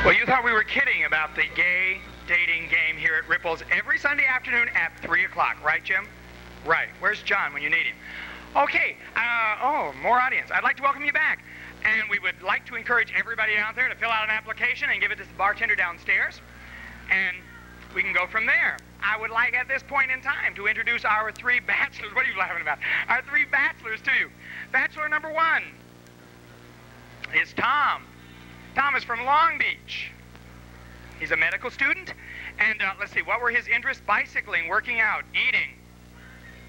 Well, you thought we were kidding about the gay dating game here at Ripples every Sunday afternoon at 3 o'clock, right, Jim? Right. Where's John when you need him? Okay. Oh, more audience. I'd like to welcome you back. And we would like to encourage everybody out there to fill out an application and give it to the bartender downstairs. And we can go from there. I would like at this point in time to introduce our three bachelors. What are you laughing about? Our three bachelors to you. Bachelor number one is Tom. Tom is from Long Beach. He's a medical student. And let's see, what were his interests? Bicycling, working out, eating.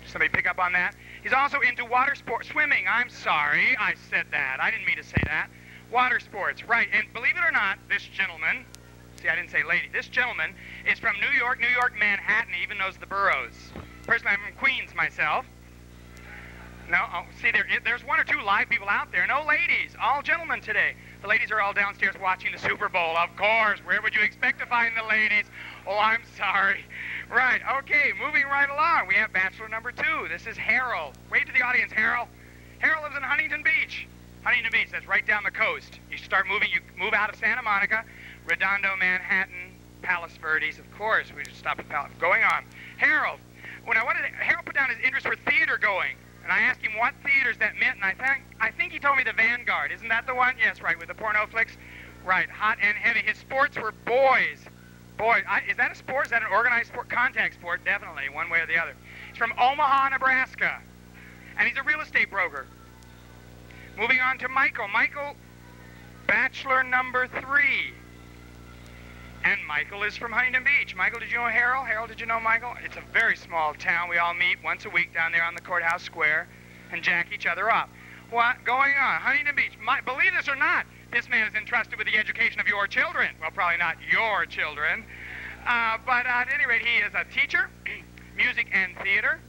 Somebody pick up on that? He's also into water sports, swimming. I'm sorry, I said that. I didn't mean to say that. Water sports, right. And believe it or not, this gentleman, see, I didn't say lady, this gentleman is from New York, Manhattan. He even knows the boroughs. Personally, I'm from Queens myself. No, oh, see, there's one or two live people out there. No ladies, all gentlemen today. The ladies are all downstairs watching the Super Bowl, of course. Where would you expect to find the ladies? Oh, I'm sorry. Right, okay, moving right along. We have bachelor number two. This is Harold. Wave to the audience, Harold. Harold lives in Huntington Beach. Huntington Beach, that's right down the coast. You start moving, you move out of Santa Monica, Redondo, Manhattan, Palos Verdes, of course. We just stopped at Palos. Going on. Harold. Harold put down his interest for theater going. And I asked him what theaters that meant, and I think he told me the Vanguard. Isn't that the one? Yes, right, with the porno flicks. Right, hot and heavy. His sports were boys. Boys. Is that a sport? Is that an organized sport? Contact sport, definitely, one way or the other. He's from Omaha, Nebraska. And he's a real estate broker. Moving on to Michael. Michael, bachelor number three. And Michael is from Huntington Beach. Michael, did you know Harold? Harold, did you know Michael? It's a very small town. We all meet once a week down there on the courthouse square and jack each other up. What going on? Huntington Beach. Believe this or not, this man is entrusted with the education of your children. Well, probably not your children. But at any rate, he is a teacher, music and theater.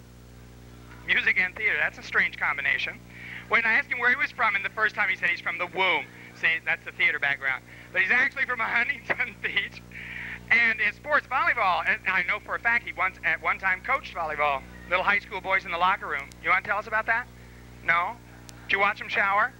Music and theater, that's a strange combination. When I asked him where he was from, and the first time he said he's from the womb. See, that's the theater background. But he's actually from Huntington Beach. And in sports, volleyball, and I know for a fact he once at one time coached volleyball. Little high school boys in the locker room. You want to tell us about that? No? Did you watch him shower?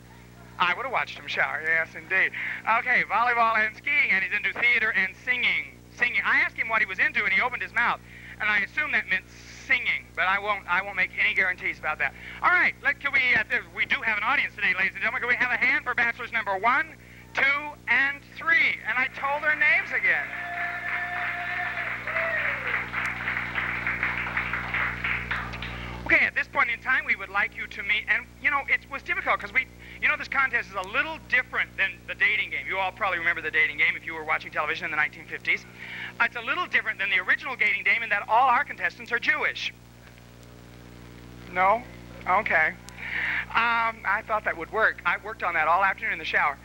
I would have watched him shower, yes indeed. Okay, volleyball and skiing, and he's into theater and singing. I asked him what he was into, and he opened his mouth. And I assume that meant singing, but I won't make any guarantees about that. All right, we do have an audience today, ladies and gentlemen. Can we have a hand for bachelors number 1, 2, and 3? And I told their names again. Okay, at this point in time, we would like you to meet, and you know, it was difficult because this contest is a little different than the dating game. You all probably remember the dating game if you were watching television in the 1950s. It's a little different than the original dating game in that all our contestants are Jewish. No? Okay. I thought that would work. I worked on that all afternoon in the shower.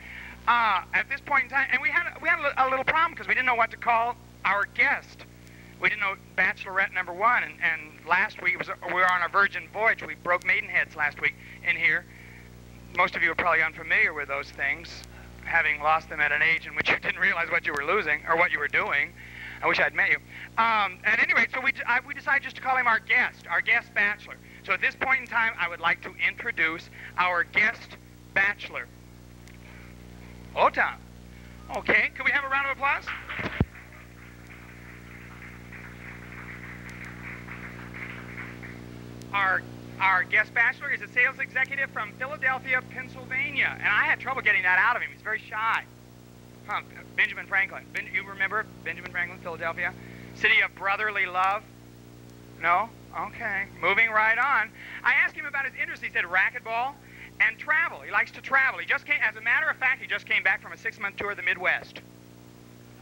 At this point in time, and we had a little problem because we didn't know what to call our guest. We didn't know Bachelorette number 1, and last week we were on a virgin voyage. We broke maidenheads last week in here. Most of you are probably unfamiliar with those things, having lost them at an age in which you didn't realize what you were losing or what you were doing. I wish I'd met you. At any rate, so we decided just to call him our guest bachelor. So at this point in time, I would like to introduce our guest bachelor. Oh, Tom. Okay, can we have a round of applause? Our guest bachelor is a sales executive from Philadelphia, Pennsylvania. And I had trouble getting that out of him. He's very shy. Benjamin Franklin. You remember Benjamin Franklin, Philadelphia? City of brotherly love? No? Okay. Moving right on. I asked him about his interests. He said racquetball and travel. He likes to travel. As a matter of fact, he just came back from a 6-month tour of the Midwest.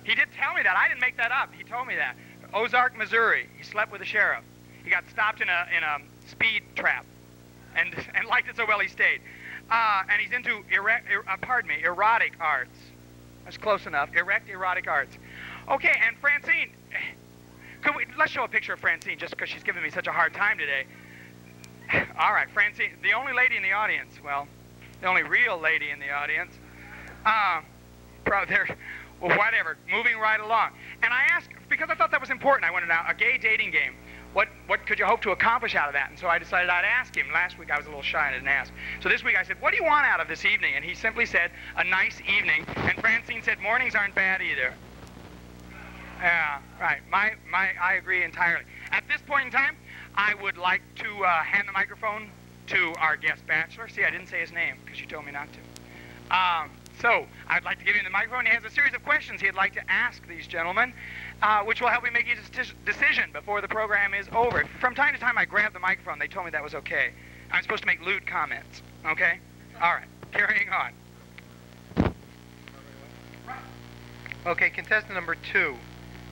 He did tell me that. I didn't make that up. He told me that. Ozark, Missouri. He slept with the sheriff. He got stopped in a speed trap, and liked it so well he stayed. And he's into erotic arts. That's close enough. Erotic arts. Okay, and Francine, let's show a picture of Francine just because she's giving me such a hard time today. All right, Francine, the only lady in the audience. Well, the only real lady in the audience. Well, whatever. Moving right along. And I asked, because I thought that was important, I wanted to know, a gay dating game. what could you hope to accomplish out of that? And so I decided I'd ask him. Last week I was a little shy and I didn't ask. So this week I said, what do you want out of this evening? And he simply said, a nice evening. And Francine said, mornings aren't bad either. Yeah, right. I agree entirely. At this point in time, I would like to hand the microphone to our guest bachelor. See, I didn't say his name because you told me not to. So I'd like to give him the microphone. He has a series of questions he'd like to ask these gentlemen, which will help me make a decision before the program is over. From time to time, I grab the microphone. They told me that was okay. I'm supposed to make lewd comments. Okay? All right. Carrying on. Okay, contestant number 2.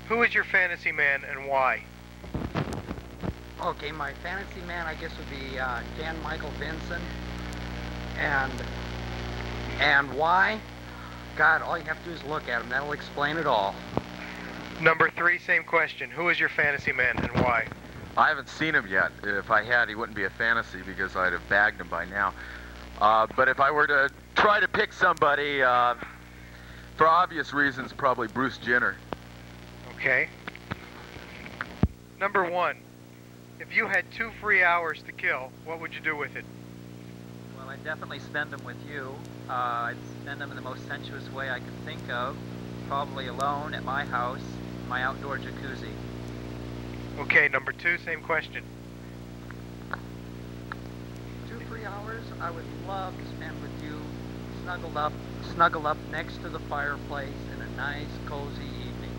Who is your fantasy man and why? Okay, my fantasy man, I guess, would be Dan Michael Vinson. And why? God, all you have to do is look at him. That'll explain it all. Number 3, same question. Who is your fantasy man and why? I haven't seen him yet. If I had, he wouldn't be a fantasy because I'd have bagged him by now. But if I were to try to pick somebody, for obvious reasons, probably Bruce Jenner. Okay. Number 1. If you had 2 free hours to kill, what would you do with it? Well, I'd definitely spend them with you. I'd spend them in the most sensuous way I could think of. Probably alone at my house, my outdoor jacuzzi. Okay, number 2, same question. 2 free hours I would love to spend with you, snuggle up next to the fireplace in a nice, cozy evening.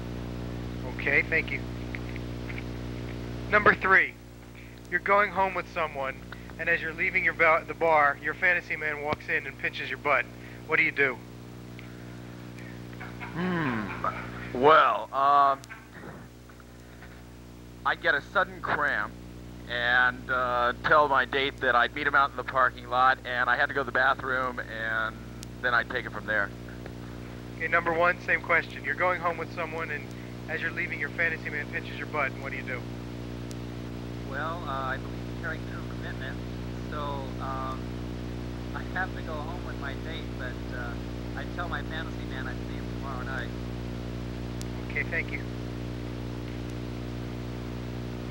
Okay, thank you. Number 3, you're going home with someone, and as you're leaving the bar, your fantasy man walks in and pinches your butt. What do you do? Well, I'd get a sudden cramp and tell my date that I'd meet him out in the parking lot and I had to go to the bathroom, and then I'd take it from there. Okay, number 1, same question. You're going home with someone, and as you're leaving, your fantasy man pinches your butt, and what do you do? Well, I believe in carrying through commitments, so I have to go home with my date, but I'd tell my fantasy man I'd see him tomorrow night. Okay, thank you.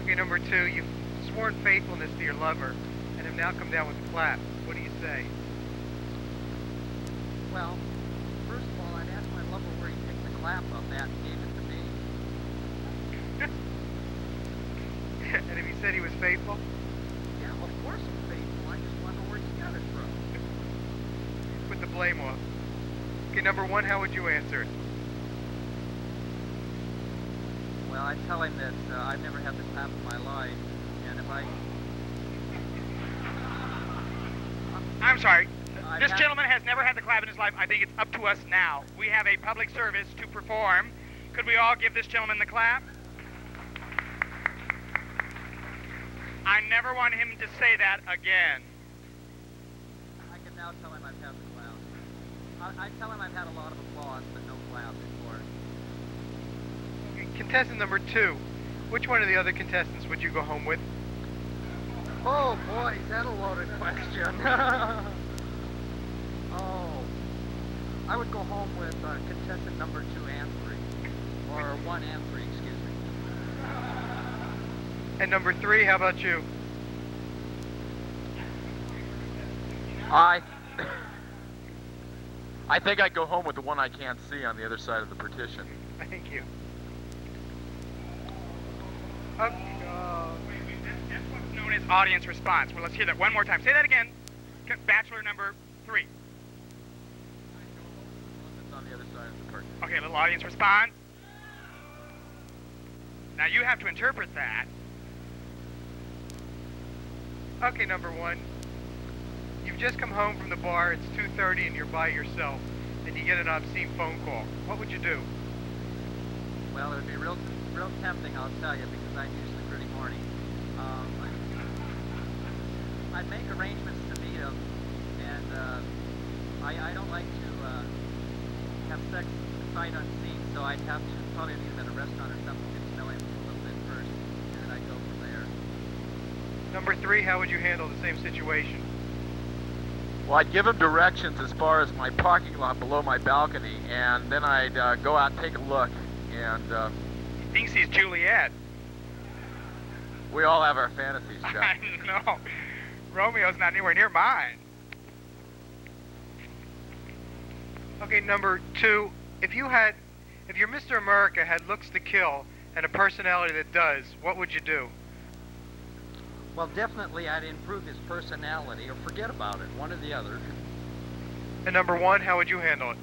Okay, number 2, you've sworn faithfulness to your lover and have now come down with a clap. What do you say? Well, first of all, I'd ask my lover where he picked the clap up at and gave it to me. And if he said he was faithful? Yeah, of course I'm faithful. I just wonder where he got it from. Put the blame off. Okay, number 1, how would you answer it? Well, I'd tell him that I've never had the clap in my life, and if I'm sorry. This gentleman has never had the clap in his life. I think it's up to us now. We have a public service to perform. Could we all give this gentleman the clap? I never want him to say that again. I can now tell him I've had the clap. I tell him I've had a lot of applause, but no clap before. Okay, contestant number 2, which one of the other contestants would you go home with? Oh boy, is that a loaded question. Oh, I would go home with contestant number 2 and 3, or 1 and 3, excuse me. And number 3, how about you? I think I'd go home with the one I can't see on the other side of the partition. Thank you. That's what's known as audience response. Well, let's hear that one more time. Say that again. Bachelor number 3. It's on the other side of the partition. Okay, a little audience response. Now you have to interpret that. Okay, number 1. You've just come home from the bar, it's 2:30 and you're by yourself, and you get an obscene phone call. What would you do? Well, it would be real tempting, I'll tell you, because I'm usually pretty horny. I'd make arrangements to meet him, and I don't like to have sex sight unseen, so I'd have to probably meet him at a restaurant or something, get to know him a little bit first, and then I'd go from there. Number 3, how would you handle the same situation? Well, I'd give him directions as far as my parking lot below my balcony, and then I'd go out and take a look, and He thinks he's Juliet. We all have our fantasies, Chuck. I know. Romeo's not anywhere near mine. Okay, number 2. If your Mr. America had looks to kill and a personality that does, what would you do? Well, definitely I'd improve his personality or forget about it, one or the other. And number 1, how would you handle it?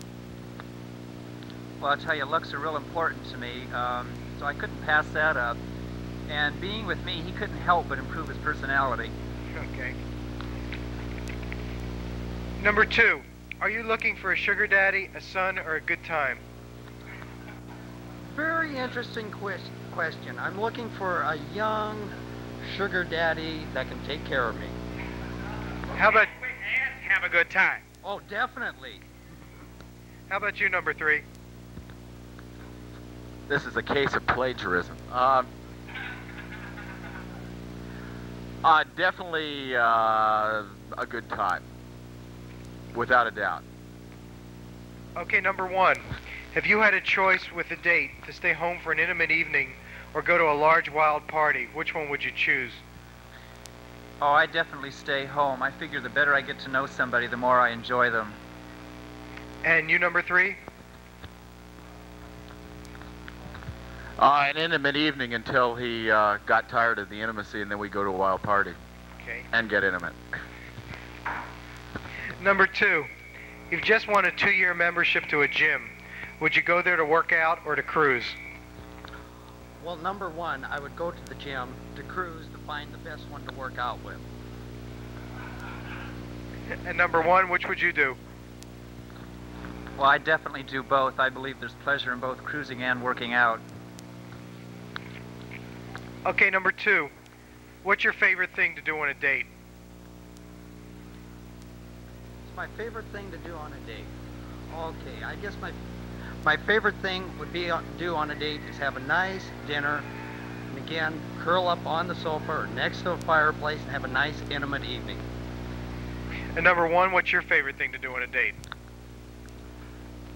Well, I'll tell you, looks are real important to me, so I couldn't pass that up. And being with me, he couldn't help but improve his personality. Okay. Number 2, are you looking for a sugar daddy, a son, or a good time? Very interesting question. I'm looking for a young sugar daddy that can take care of me. How about And have a good time. Oh, definitely. How about you, number 3? This is a case of plagiarism. Definitely a good time, without a doubt. Okay, number 1, if you had a choice with a date to stay home for an intimate evening or go to a large wild party, which one would you choose? Oh, I definitely stay home. I figure the better I get to know somebody, the more I enjoy them. And you, number 3? An intimate evening until he got tired of the intimacy, and then we go to a wild party. Okay. And get intimate. Number 2, you've just won a 2-year membership to a gym. Would you go there to work out or to cruise? Well, number 1, I would go to the gym to cruise to find the best one to work out with. And number 1, which would you do? Well, I definitely do both. I believe there's pleasure in both cruising and working out. Okay, number 2, what's your favorite thing to do on a date? It's my favorite thing to do on a date. Okay, I guess my favorite thing would be to do on a date is have a nice dinner, and again, curl up on the sofa or next to a fireplace and have a nice intimate evening. And number 1, what's your favorite thing to do on a date?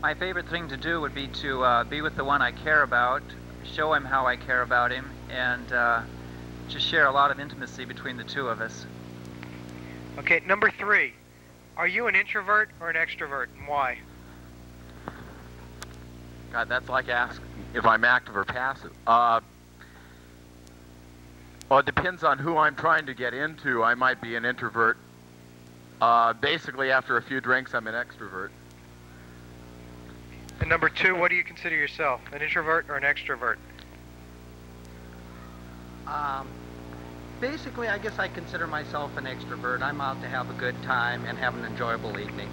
My favorite thing to do would be to be with the one I care about, show him how I care about him, and just share a lot of intimacy between the two of us. Okay, number 3, are you an introvert or an extrovert, and why? God, that's like asking if I'm active or passive. Well, it depends on who I'm trying to get into. I might be an introvert. Basically, after a few drinks, I'm an extrovert. And number 2, what do you consider yourself, an introvert or an extrovert? Basically, I guess I consider myself an extrovert. I'm out to have a good time and have an enjoyable evening.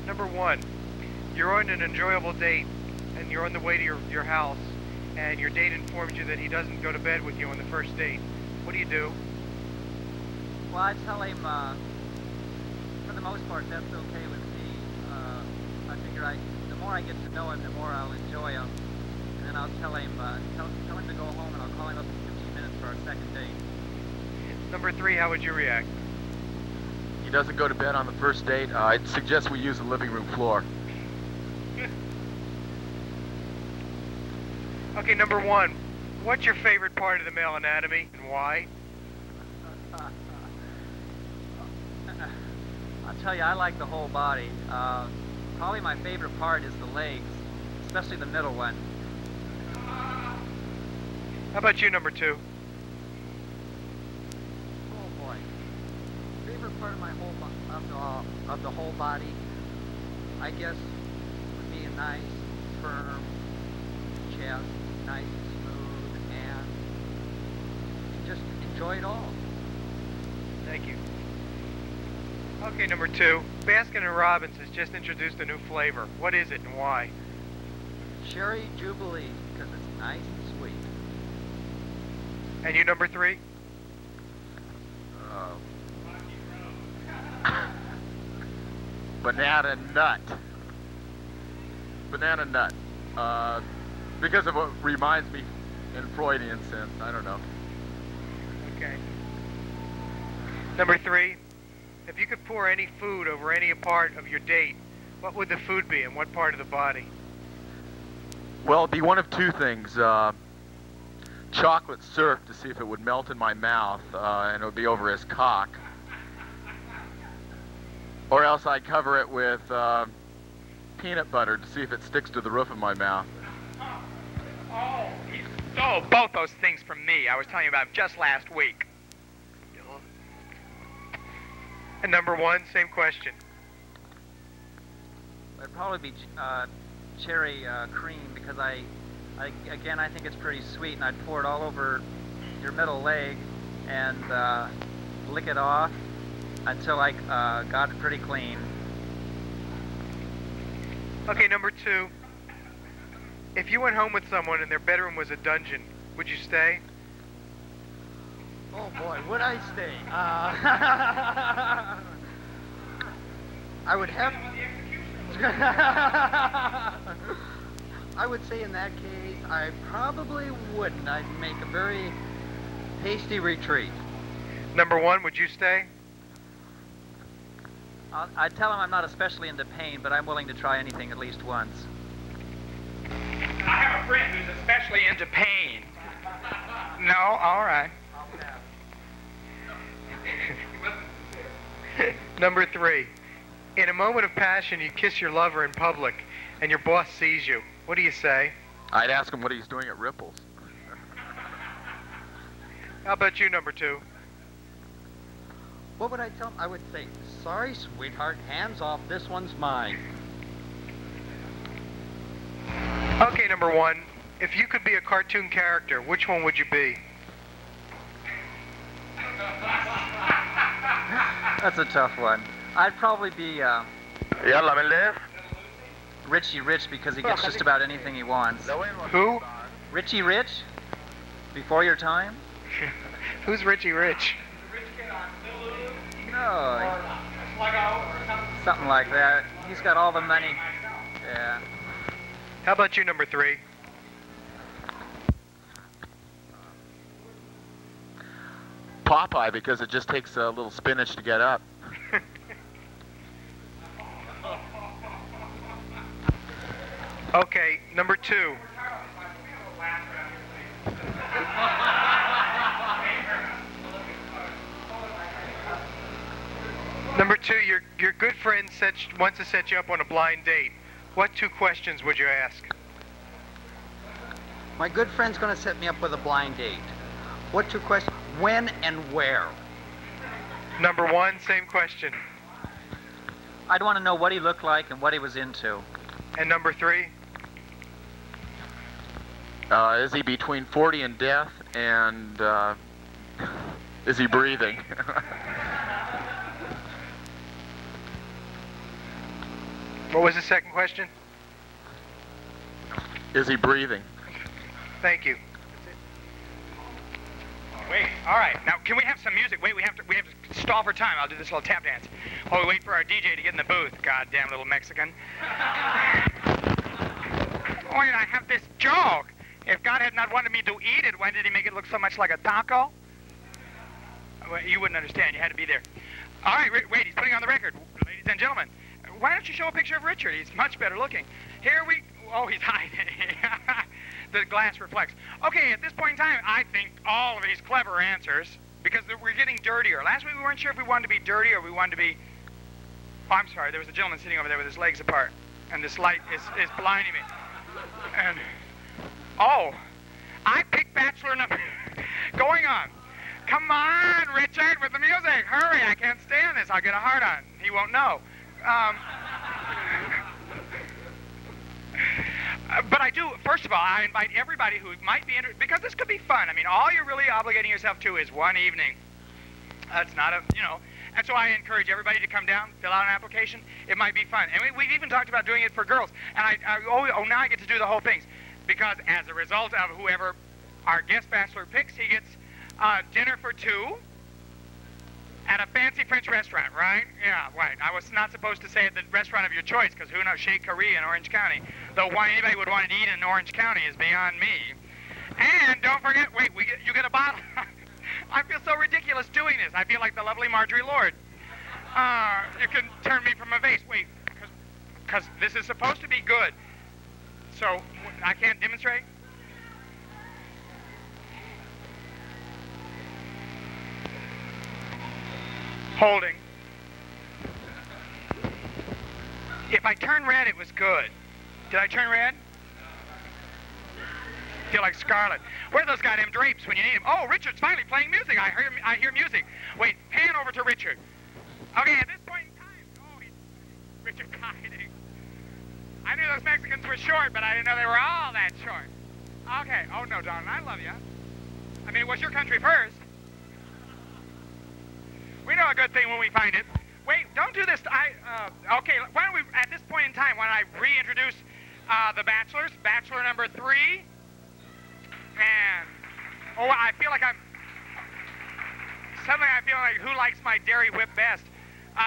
Number 1, you're on an enjoyable date, and you're on the way to your house, and your date informs you that he doesn't go to bed with you on the first date. What do you do? Well, I tell him, for the most part, that's okay with me. I figure the more I get to know him, the more I'll enjoy him. And then I'll tell him to go home, and I'll call him up in 15 minutes for our second date. Number 3, how would you react? He doesn't go to bed on the first date. I'd suggest we use the living room floor. Okay, number 1, what's your favorite part of the male anatomy, and why? I'll tell you, I like the whole body. Probably my favorite part is the legs, especially the middle one. How about you, number 2? Oh boy, favorite part of my of the whole body, I guess, would be a nice, firm chest, nice and smooth, and just enjoy it all. Thank you. Okay, number 2, Baskin & Robbins has just introduced a new flavor. What is it and why? Cherry Jubilee, because it's nice and sweet. And you, number 3? Banana nut. Banana nut. Because of what reminds me in Freudian sense. I don't know. Okay. Number 3, if you could pour any food over any part of your date, what would the food be and what part of the body? Well, it'd be one of two things. chocolate syrup to see if it would melt in my mouth, and it would be over his cock. Or else I'd cover it with peanut butter to see if it sticks to the roof of my mouth. Oh, he stole both those things from me. I was telling you about just last week. And number 1, same question. It'd probably be cherry cream, because again, I think it's pretty sweet, and I'd pour it all over your middle leg and lick it off until I got it pretty clean. Okay, number 2. If you went home with someone and their bedroom was a dungeon, would you stay? Oh boy, would I stay? I would have. I would say in that case, I probably wouldn't. I'd make a very hasty retreat. Number 1, would you stay? I'd tell him I'm not especially into pain, but I'm willing to try anything at least once. I have a friend who's especially into pain. No? All right. Number 3. In a moment of passion, you kiss your lover in public, and your boss sees you. What do you say? I'd ask him what he's doing at Ripples. How about you, number 2? What would I tell him? I would say, sorry, sweetheart, hands off, this one's mine. Okay, number 1. If you could be a cartoon character, which one would you be? That's a tough one. I'd probably be Richie Rich, because he gets just about anything he wants. Who? Richie Rich? Before your time? Who's Richie Rich? No. Something like that. He's got all the money. Yeah. How about you, number 3? Popeye, because it just takes a little spinach to get up. Okay, number 2. Number 2, your good friend wants to set you up on a blind date. What 2 questions would you ask? My good friend's going to set me up with a blind date. What 2 questions? When and where? Number 1, same question. I'd want to know what he looked like and what he was into. And number 3? Is he between 40 and death, and is he breathing? What was the second question? Is he breathing? Thank you. Wait, all right. Now, can we have some music? Wait, we have to stall for time. I'll do this little tap dance while we wait for our DJ to get in the booth. Goddamn little Mexican. Wait, I have this joke. If God had not wanted me to eat it, why did he make it look so much like a taco? Well, you wouldn't understand. You had to be there. All right, wait, he's putting on the record. Ladies and gentlemen, why don't you show a picture of Richard? He's much better looking. Here we... Oh, he's hiding. The glass reflects. Okay, at this point in time, I think all of these clever answers, because we're getting dirtier. Last week we weren't sure if we wanted to be dirty or we wanted to be... Oh, I'm sorry. There was a gentleman sitting over there with his legs apart, and this light is blinding me. And... Oh, I picked Bachelor number... Going on. Come on, Richard, with the music. Hurry, I can't stand this. I'll get a hard on. He won't know. But I do, first of all, I invite everybody who might be interested, because this could be fun. I mean, all you're really obligating yourself to is one evening. It's not a, you know. And so I encourage everybody to come down, fill out an application. It might be fun. And we've even talked about doing it for girls. And now I get to do the whole things. Because as a result of whoever our guest bachelor picks, he gets dinner for 2 at a fancy French restaurant, right? Yeah, right. I was not supposed to say at the restaurant of your choice, because who knows, Chez Carré in Orange County. Though why anybody would want to eat in Orange County is beyond me. And don't forget, wait, you get a bottle. I feel so ridiculous doing this. I feel like the lovely Marjorie Lord. You can turn me from a vase. Wait, because this is supposed to be good. So I can't demonstrate? Holding. If I turn red, it was good. Did I turn red? Feel like Scarlet. Where are those goddamn drapes when you need them? Oh, Richard's finally playing music. I hear music. Wait, pan over to Richard. Okay, at this point in time, Richard's hiding. I knew those Mexicans were short, but I didn't know they were all that short. Okay. Oh no, darling, I love you. I mean, it was your country first. We know a good thing when we find it. Wait, don't do this. Okay, why don't we, at this point in time, why don't I reintroduce the bachelors? Bachelor number 3. And, I feel like suddenly I feel like who likes my dairy whip best?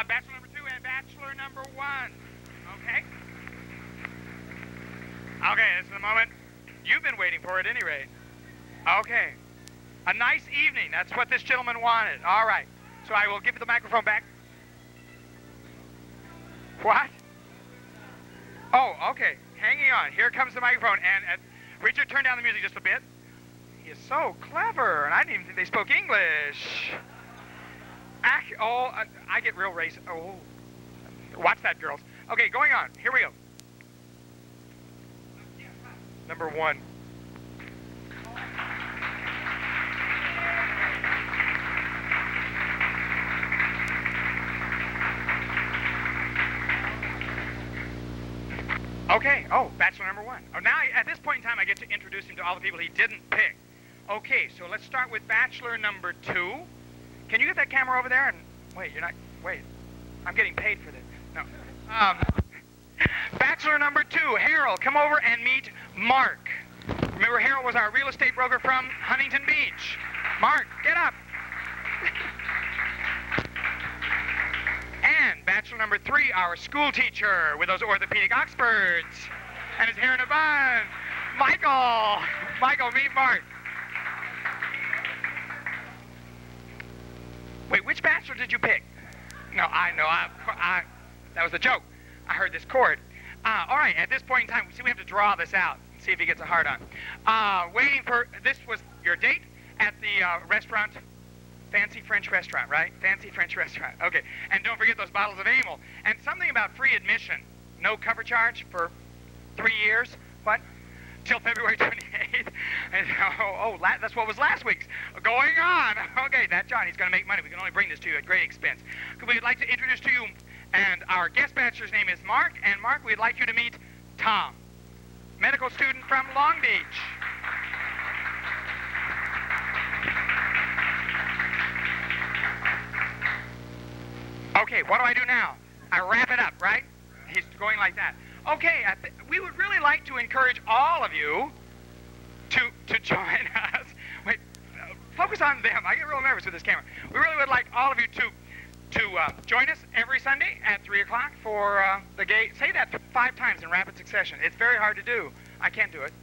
Bachelor number 2 and bachelor number 1. Okay? Okay, this is the moment you've been waiting for at any rate. Okay. A nice evening. That's what this gentleman wanted. All right. So I will give the microphone back. What? Oh, okay. Hanging on. Here comes the microphone. And Richard, turn down the music just a bit. He is so clever, and I didn't even think they spoke English. I get real racist. Oh, watch that, girls. Okay, going on. Here we go. Number 1. Okay, bachelor number 1. Oh, now at this point in time, I get to introduce him to all the people he didn't pick. Okay, so let's start with bachelor number 2. Can you get that camera over there? And wait, I'm getting paid for this. No. Bachelor number 2, Harold, come over and meet Mark. Remember, Harold was our real estate broker from Huntington Beach. Mark, get up. And bachelor number 3, our school teacher with those orthopedic Oxfords and his hair in a bun, Michael. Michael, meet Mark. Wait, which bachelor did you pick? No, I know. That was a joke. I heard this chord. All right, at this point in time, we have to draw this out and see if he gets a hard on. Waiting for, this was your date at the restaurant, Fancy French Restaurant, right? Fancy French Restaurant. Okay, and don't forget those bottles of Amyl. And something about free admission. No cover charge for 3 years. What? Till February 28th. And, that's what was last week's. Going on. Okay, that John, he's going to make money. We can only bring this to you at great expense. We'd like to introduce to you, and our guest bachelor's name is Mark. And Mark, we'd like you to meet Tom, medical student from Long Beach. Okay, what do I do now? I wrap it up, right? He's going like that. Okay, we would really like to encourage all of you to join us. Wait, focus on them. I get real nervous with this camera. We really would like all of you to join us every Sunday at 3 o'clock for the gay. Say that 5 times in rapid succession. It's very hard to do. I can't do it.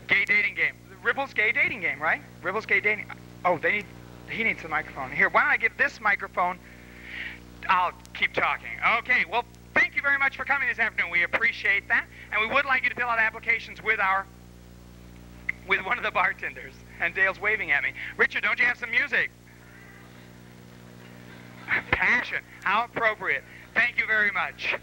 Gay dating game. Ripple's Gay Dating Game, right? Ripple's Gay Dating. Oh, he needs the microphone. Here, why don't I give this microphone? I'll keep talking. Okay, well, thank you very much for coming this afternoon. We appreciate that. And we would like you to fill out applications with one of the bartenders. And Dale's waving at me. Richard, don't you have some music? Passion. How appropriate. Thank you very much.